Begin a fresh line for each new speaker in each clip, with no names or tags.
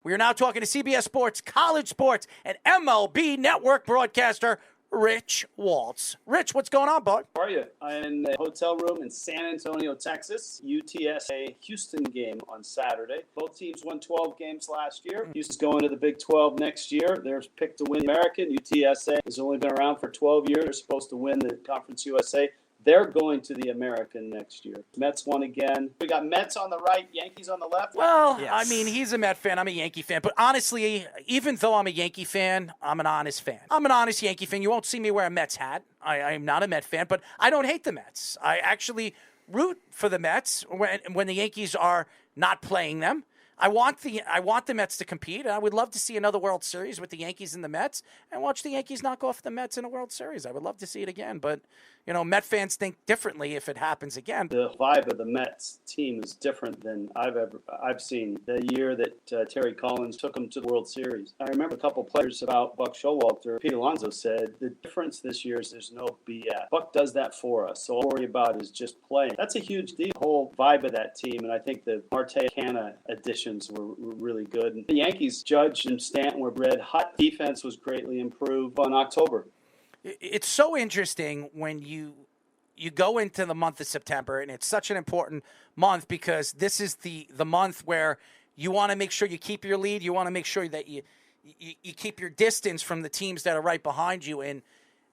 We are now talking to CBS Sports, College Sports, and MLB Network broadcaster Rich Waltz. Rich, what's going on, bud?
How are you? I'm in a hotel room in San Antonio, Texas. UTSA Houston game on Saturday. Both teams won 12 games last year. Houston's going to the Big 12 next year. They're picked to win the American. UTSA has only been around for 12 years. They're supposed to win the Conference USA. They're going to the American next year. Mets won again. We got Mets on the right, Yankees on the left.
Well, yes. I mean, he's a Met fan. I'm a Yankee fan. But honestly, even though I'm a Yankee fan, I'm an honest fan. I'm an honest Yankee fan. You won't see me wear a Mets hat. I'm not a Met fan, but I don't hate the Mets. I actually root for the Mets when the Yankees are not playing them. I want the Mets to compete. I would love to see another World Series with the Yankees and the Mets and watch the Yankees knock off the Mets in a World Series. I would love to see it again, but Met fans think differently if it happens again.
The vibe of the Mets team is different than I've seen. The year that Terry Collins took them to the World Series, I remember a couple players about Buck Showalter. Pete Alonso said the difference this year is there's no BS. Buck does that for us, so all I worry about is just playing. That's a huge deal. The whole vibe of that team, and I think the Marte Canna additions were really good. And the Yankees, Judge and Stanton were red hot. Defense was greatly improved in October.
It's so interesting when you go into the month of September, and it's such an important month because this is the month where you want to make sure you keep your lead. You want to make sure that you keep your distance from the teams that are right behind you. And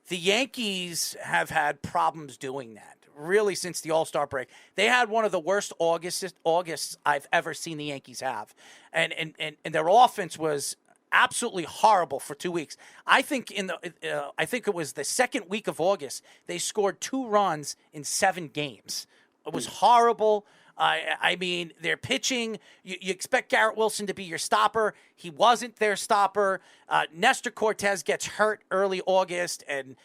the Yankees have had problems doing that, really, since the All-Star break. They had one of the worst Augusts I've ever seen the Yankees have. And their offense was absolutely horrible for 2 weeks. I think it was the second week of August, they scored 2 runs in 7 games. It was horrible. I mean, they're pitching. You expect Garrett Wilson to be your stopper. He wasn't their stopper. Nestor Cortez gets hurt early August, and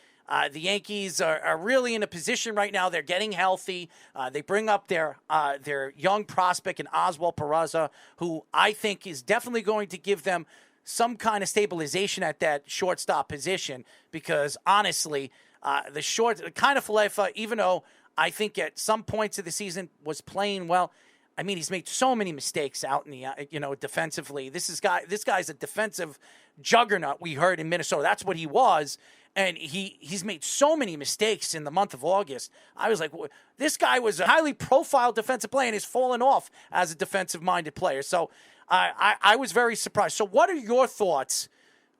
the Yankees are really in a position right now. They're getting healthy. They bring up their young prospect in Oswald Peraza, who I think is definitely going to give them some kind of stabilization at that shortstop position, because honestly, kind of Falefa, even though I think at some points of the season was playing well, I mean, he's made so many mistakes out in the defensively. This guy's a defensive juggernaut. We heard in Minnesota, that's what he was, and he's made so many mistakes in the month of August. I was like, this guy was a highly profiled defensive player and has fallen off as a defensive-minded player. So I was very surprised. So what are your thoughts,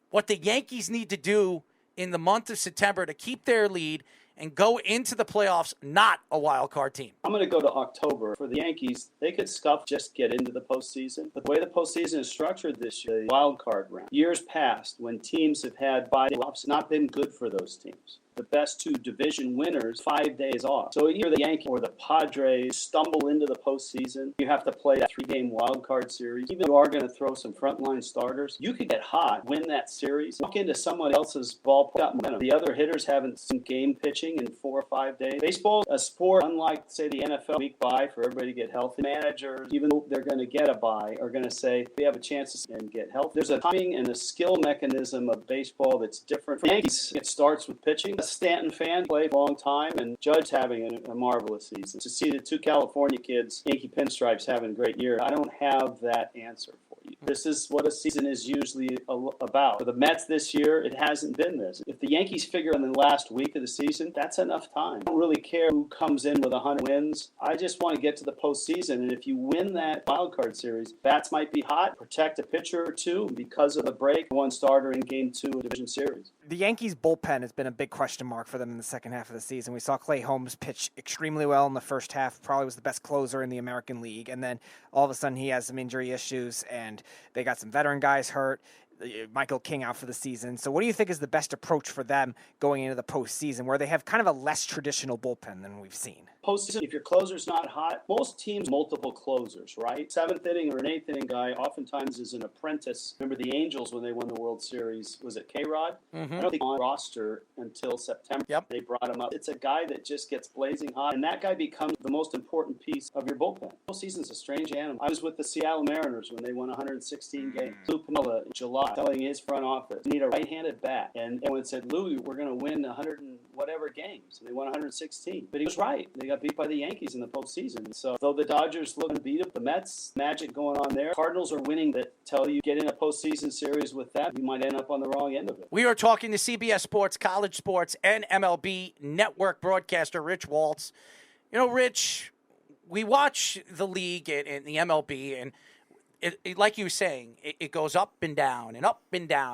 what the Yankees need to do in the month of September to keep their lead and go into the playoffs not a wild card team?
I'm going to go to October. For the Yankees, they could just get into the postseason. But the way the postseason is structured this year, the wild card round, years past when teams have had bye days, it's not been good for those teams. The best 2 division winners, 5 days off. So either the Yankees or the Padres stumble into the postseason. You have to play that 3-game wild card series. Even if you are going to throw some frontline starters, you could get hot, win that series, walk into someone else's ballpark. The other hitters haven't seen game pitching in 4 or 5 days. Baseball, a sport, unlike, say, the NFL, week bye for everybody to get healthy. Managers, even though they're going to get a bye, are going to say, we have a chance to get healthy. There's a timing and a skill mechanism of baseball that's different. For the Yankees, it starts with pitching. A Stanton fan, played a long time, and Judge having a marvelous season. To see the 2 California kids, Yankee pinstripes, having a great year, I don't have that answer for you. This is what a season is usually about. For the Mets this year, it hasn't been this. If the Yankees figure in the last week of the season, that's enough time. I don't really care who comes in with 100 wins. I just want to get to the postseason, and if you win that wild card series, bats might be hot, protect a pitcher or 2 because of the break, 1 starter in game 2 of the division series.
The Yankees bullpen has been a big question mark for them in the second half of the season. We saw Clay Holmes pitch extremely well in the first half, probably was the best closer in the American League, and then all of a sudden he has some injury issues, and they got some veteran guys hurt. Michael King out for the season. So what do you think is the best approach for them going into the postseason, where they have kind of a less traditional bullpen than we've seen?
Postseason, if your closer's not hot, most teams multiple closers, right? 7th inning or an 8th inning guy oftentimes is an apprentice. Remember the Angels when they won the World Series? Was it K-Rod? Mm-hmm. I don't think on roster until September.
Yep.
They brought him up. It's a guy that just gets blazing hot, and that guy becomes the most important piece of your bullpen. Postseason's a strange animal. I was with the Seattle Mariners when they won 116 games. Lou Piniella in July telling his front office, "We need a right-handed bat." And everyone said, "Lou, we're going to win 100 and whatever games." And they won 116. But he was right. They got beat by the Yankees in the postseason. So though the Dodgers look to beat up the Mets, magic going on there. Cardinals are winning that tell you get in a postseason series with that, you might end up on the wrong end of it.
We are talking to CBS Sports, College Sports, and MLB Network broadcaster Rich Waltz. You know, Rich, we watch the league and the MLB, and it, like you were saying, it goes up and down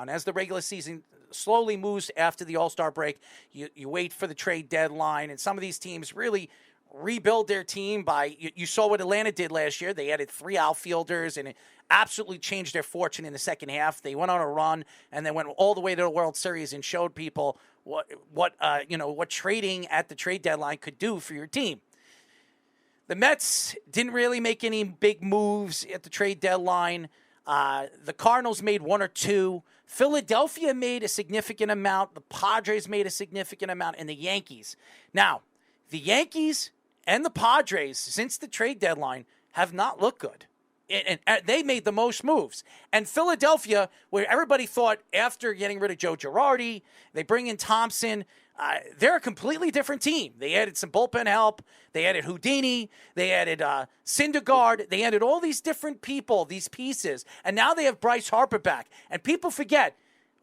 as the regular season slowly moves after the All-Star break. You wait for the trade deadline, and some of these teams really rebuild their team by, you saw what Atlanta did last year. They added 3 outfielders, and it absolutely changed their fortune in the second half. They went on a run, and then went all the way to the World Series and showed people what trading at the trade deadline could do for your team. The Mets didn't really make any big moves at the trade deadline. The Cardinals made 1 or 2. Philadelphia made a significant amount. The Padres made a significant amount. And the Yankees. Now, the Yankees and the Padres, since the trade deadline, have not looked good. And they made the most moves. And Philadelphia, where everybody thought after getting rid of Joe Girardi, they bring in Thompson, they're a completely different team. They added some bullpen help. They added Houdini. They added Syndergaard. They added all these different people, these pieces. And now they have Bryce Harper back. And people forget,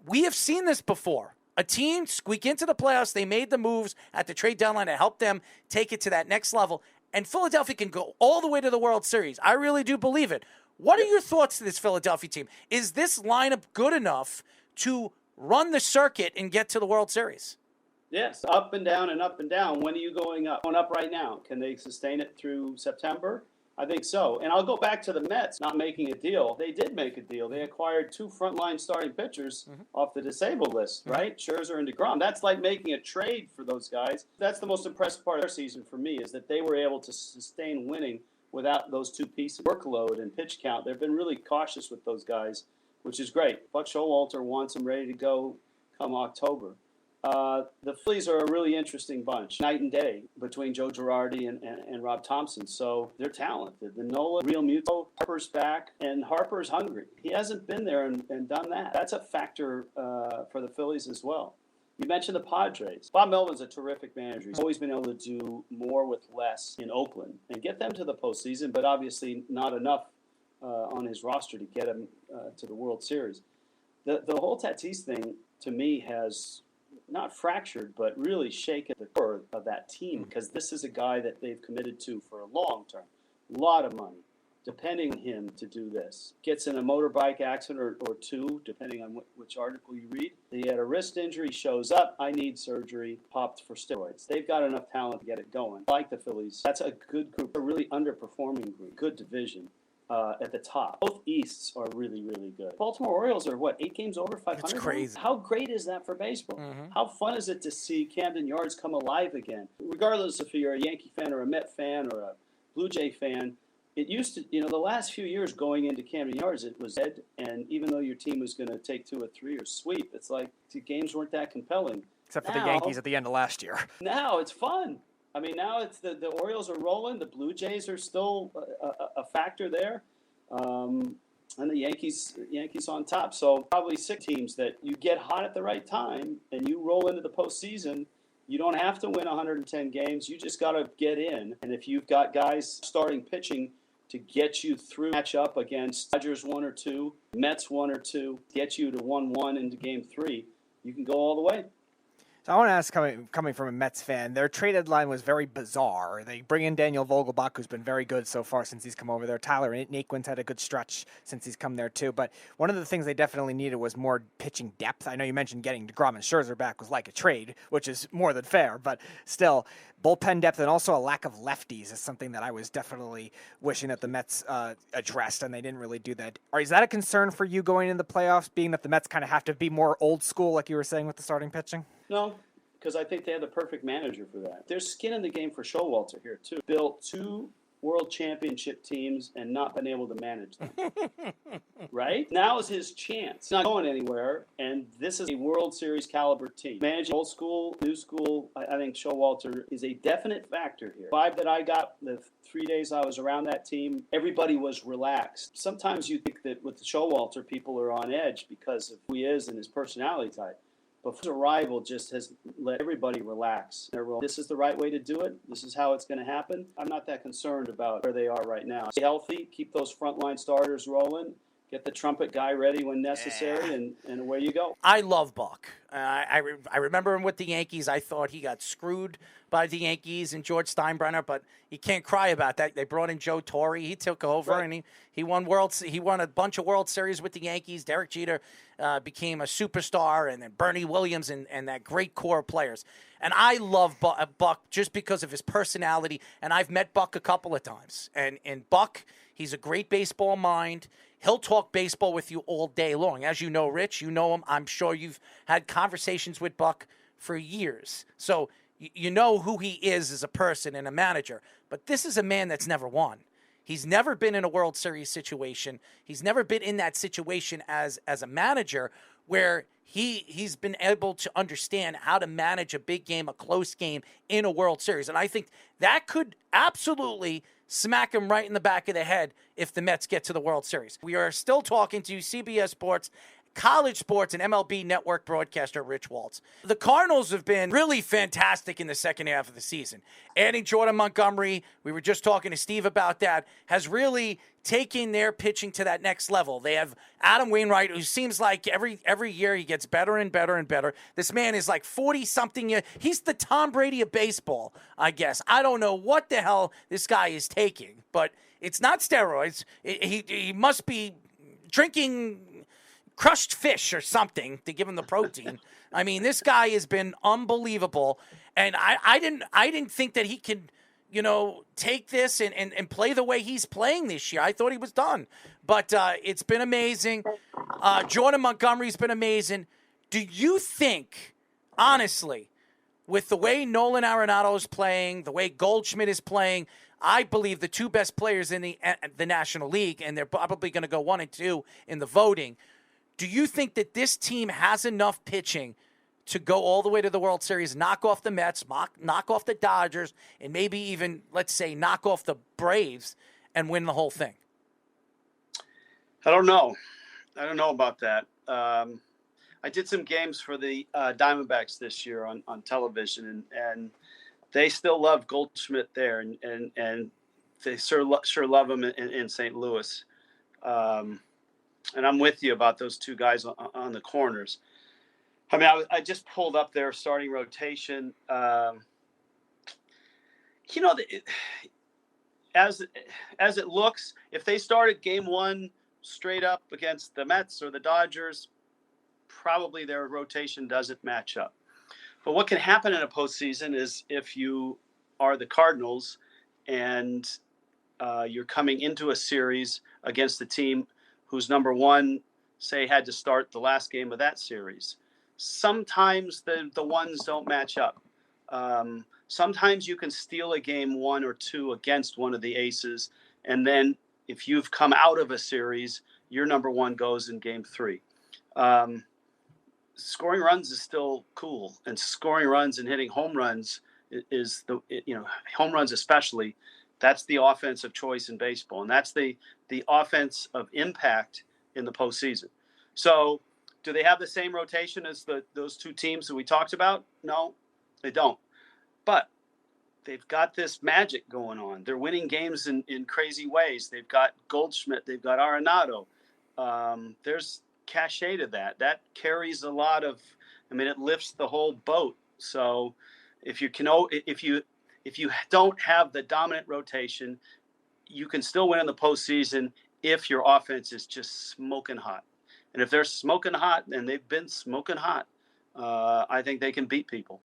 we have seen this before. A team squeak into the playoffs. They made the moves at the trade deadline to help them take it to that next level. And Philadelphia can go all the way to the World Series. I really do believe it. What are your thoughts to this Philadelphia team? Is this lineup good enough to run the circuit and get to the World Series?
Yes, up and down and up and down. When are you going up? Going up right now. Can they sustain it through September? I think so. And I'll go back to the Mets not making a deal. They did make a deal. They acquired 2 frontline starting pitchers off the disabled list, right? Scherzer and DeGrom. That's like making a trade for those guys. That's the most impressive part of their season for me, is that they were able to sustain winning without those 2 pieces. Workload and pitch count. They've been really cautious with those guys, which is great. Buck Showalter wants them ready to go come October. The Phillies are a really interesting bunch, night and day between Joe Girardi and Rob Thompson. So they're talented. The Nola, Real Muto, Harper's back, and Harper's hungry. He hasn't been there and done that. That's a factor for the Phillies as well. You mentioned the Padres. Bob Melvin's a terrific manager. He's always been able to do more with less in Oakland and get them to the postseason, but obviously not enough on his roster to get him to the World Series. The whole Tatis thing, to me, has not fractured, but really shaken the core of that team, because this is a guy that they've committed to for a long term. A lot of money, depending on him to do this. Gets in a motorbike accident or 2, depending on which article you read. He had a wrist injury, shows up, I need surgery, popped for steroids. They've got enough talent to get it going. Like the Phillies, that's a good group, a really underperforming group, good division. At the top. Both Easts are really, really good. Baltimore Orioles are, 8 games over 500?
It's crazy.
How great is that for baseball? How fun is it to see Camden Yards come alive again? Regardless if you're a Yankee fan or a Met fan or a Blue Jay fan, it used to, the last few years going into Camden Yards, it was dead, and even though your team was going to take 2 or 3 or sweep, it's like the games weren't that compelling.
Except for the Yankees at the end of last year. Now
it's fun. I mean, now it's the Orioles are rolling. The Blue Jays are still a factor there, and the Yankees on top. So probably 6 teams that you get hot at the right time and you roll into the postseason. You don't have to win 110 games. You just got to get in. And if you've got guys starting pitching to get you through match up against Dodgers 1 or 2, Mets 1 or 2, get you to 1-1 into Game 3, you can go all the way.
So I want to ask, coming from a Mets fan, their trade deadline was very bizarre. They bring in Daniel Vogelbach, who's been very good so far since he's come over there. Tyler Naquin's had a good stretch since he's come there too. But one of the things they definitely needed was more pitching depth. I know you mentioned getting DeGrom and Scherzer back was like a trade, which is more than fair. But still, bullpen depth and also a lack of lefties is something that I was definitely wishing that the Mets addressed, and they didn't really do that. Is that a concern for you going into the playoffs, being that the Mets kind of have to be more old school, like you were saying with the starting pitching?
No, because I think they have the perfect manager for that. There's skin in the game for Showalter here, too. Built 2 world championship teams and not been able to manage them. Right? Now is his chance. He's not going anywhere, and this is a World Series caliber team. Managing old school, new school, I think Showalter is a definite factor here. The vibe that I got the 3 days I was around that team, everybody was relaxed. Sometimes you think that with Showalter, people are on edge because of who he is and his personality type. But his arrival just has let everybody relax. This is the right way to do it. This is how it's going to happen. I'm not that concerned about where they are right now. Stay healthy, keep those frontline starters rolling, get the trumpet guy ready when necessary, and away you go.
I love Buck. I remember him with the Yankees. I thought he got screwed by the Yankees and George Steinbrenner, but you can't cry about that. They brought in Joe Torre. He took over, and he won He won a bunch of World Series with the Yankees. Derek Jeter became a superstar, and then Bernie Williams and that great core of players. And I love Buck just because of his personality, and I've met Buck a couple of times. And Buck, he's a great baseball mind. He'll talk baseball with you all day long. As you know, Rich, you know him. I'm sure you've had conversations with Buck for years. So you know who he is as a person and a manager. But this is a man that's never won. He's never been in a World Series situation. He's never been in that situation as a manager where he's been able to understand how to manage a big game, a close game in a World Series. And I think that could absolutely smack him right in the back of the head if the Mets get to the World Series. We are still talking to CBS Sports, college sports, and MLB network broadcaster Rich Waltz. The Cardinals have been really fantastic in the second half of the season. Adding Jordan Montgomery, we were just talking to Steve about that, has really taken their pitching to that next level. They have Adam Wainwright, who seems like every year he gets better and better and better. This man is like 40-something years. He's the Tom Brady of baseball, I guess. I don't know what the hell this guy is taking, but it's not steroids. He must be drinking crushed fish or something to give him the protein. I mean, this guy has been unbelievable, and I didn't think that he could, take this and play the way he's playing this year. I thought he was done, but it's been amazing. Jordan Montgomery's been amazing. Do you think, honestly, with the way Nolan Arenado is playing, the way Goldschmidt is playing, I believe the two best players in the National League, and they're probably going to go 1 and 2 in the voting. Do you think that this team has enough pitching to go all the way to the World Series, knock off the Mets, knock off the Dodgers, and maybe even, let's say, knock off the Braves and win the whole thing?
I don't know. I don't know about that. I did some games for the Diamondbacks this year on television, and they still love Goldschmidt there, and they sure love him in St. Louis. And I'm with you about those two guys on the corners. I mean, I just pulled up their starting rotation. As it looks, if they started game one straight up against the Mets or the Dodgers, probably their rotation doesn't match up. But what can happen in a postseason is if you are the Cardinals and you're coming into a series against a team who's number one, say, had to start the last game of that series. Sometimes the ones don't match up. Sometimes you can steal a game 1 or 2 against one of the aces, and then if you've come out of a series, your number one goes in game 3. Scoring runs is still cool, and scoring runs and hitting home runs is home runs especially. That's the offensive choice in baseball, and that's the offense of impact in the postseason. So, do they have the same rotation as those two teams that we talked about? No, they don't. But they've got this magic going on. They're winning games in crazy ways. They've got Goldschmidt. They've got Arenado. There's cachet to that. That carries a lot of. It lifts the whole boat. So, if you don't have the dominant rotation, you can still win in the postseason if your offense is just smoking hot. And if they're smoking hot, and they've been smoking hot, I think they can beat people.